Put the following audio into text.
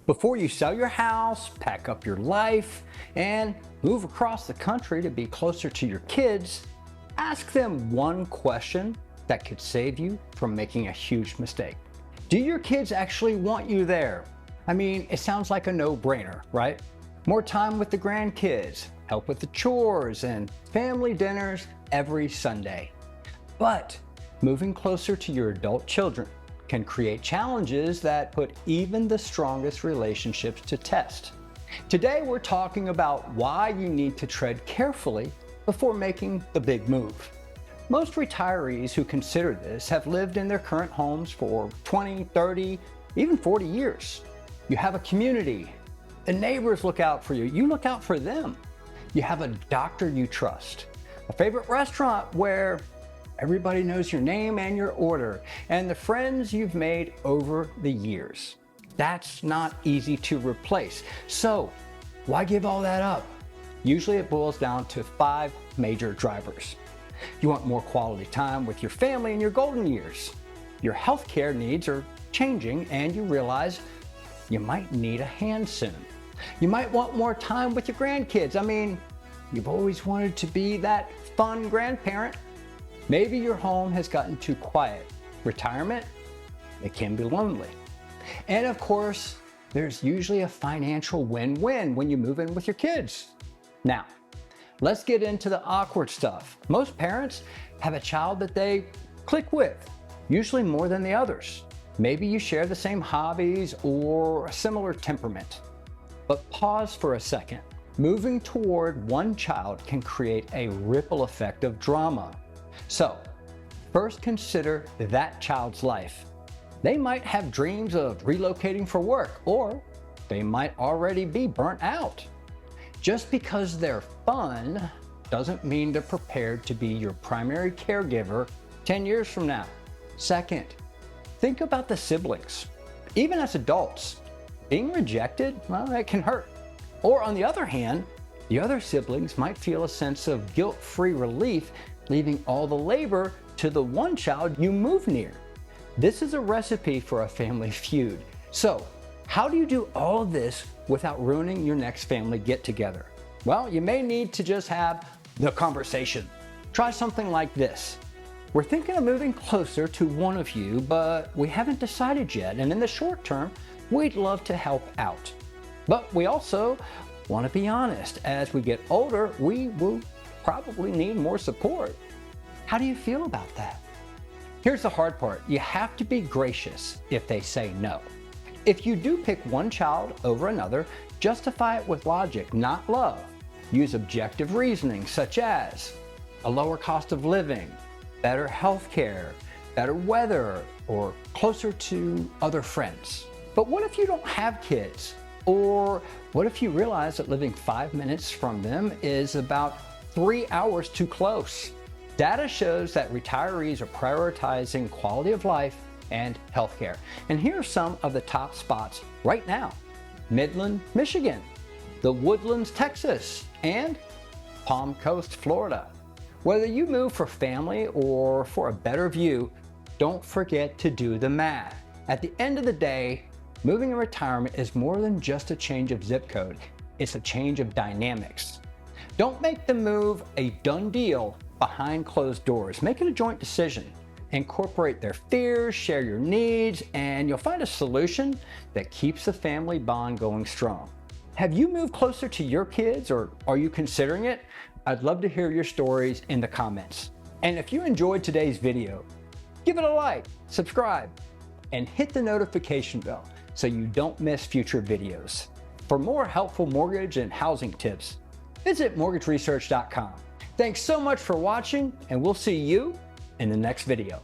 Before you sell your house, pack up your life, and move across the country to be closer to your kids, ask them one question that could save you from making a huge mistake. Do your kids actually want you there? I mean, it sounds like a no-brainer, right? More time with the grandkids, help with the chores, and family dinners every Sunday. But moving closer to your adult children can create challenges that put even the strongest relationships to test. Today we're talking about why you need to tread carefully before making the big move. Most retirees who consider this have lived in their current homes for 20, 30, even 40 years. You have a community. The neighbors look out for you. You look out for them. You have a doctor you trust. A favorite restaurant where everybody knows your name and your order, and the friends you've made over the years. That's not easy to replace. So why give all that up? Usually it boils down to 5 major drivers. You want more quality time with your family in your golden years. Your healthcare needs are changing and you realize you might need a hand soon. You might want more time with your grandkids. I mean, you've always wanted to be that fun grandparent. Maybe your home has gotten too quiet. Retirement, it can be lonely. And of course, there's usually a financial win-win when you move in with your kids. Now, let's get into the awkward stuff. Most parents have a child that they click with, usually more than the others. Maybe you share the same hobbies or a similar temperament. But pause for a second. Moving toward one child can create a ripple effect of drama. So, first consider that child's life. They might have dreams of relocating for work, or they might already be burnt out. Just because they're fun doesn't mean they're prepared to be your primary caregiver 10 years from now. Second, think about the siblings. Even as adults, being rejected, well, that can hurt. Or on the other hand, the other siblings might feel a sense of guilt-free relief leaving all the labor to the one child you move near. This is a recipe for a family feud. So, how do you do all this without ruining your next family get-together? Well, you may need to just have the conversation. Try something like this. We're thinking of moving closer to one of you, but we haven't decided yet, and in the short term, we'd love to help out. But we also want to be honest. As we get older, we will probably need more support. How do you feel about that? Here's the hard part. You have to be gracious if they say no. If you do pick one child over another, justify it with logic, not love. Use objective reasoning such as a lower cost of living, better health care, better weather, or closer to other friends. But what if you don't have kids? Or what if you realize that living 5 minutes from them is about 3 hours too close? Data shows that retirees are prioritizing quality of life and healthcare. And here are some of the top spots right now. Midland, Michigan, the Woodlands, Texas, and Palm Coast, Florida. Whether you move for family or for a better view, don't forget to do the math. At the end of the day, moving in retirement is more than just a change of zip code. It's a change of dynamics. Don't make the move a done deal behind closed doors. Make it a joint decision. Incorporate their fears, share your needs, and you'll find a solution that keeps the family bond going strong. Have you moved closer to your kids, or are you considering it? I'd love to hear your stories in the comments. And if you enjoyed today's video, give it a like, subscribe, and hit the notification bell so you don't miss future videos. For more helpful mortgage and housing tips, visit mortgageresearch.com. Thanks so much for watching, and we'll see you in the next video.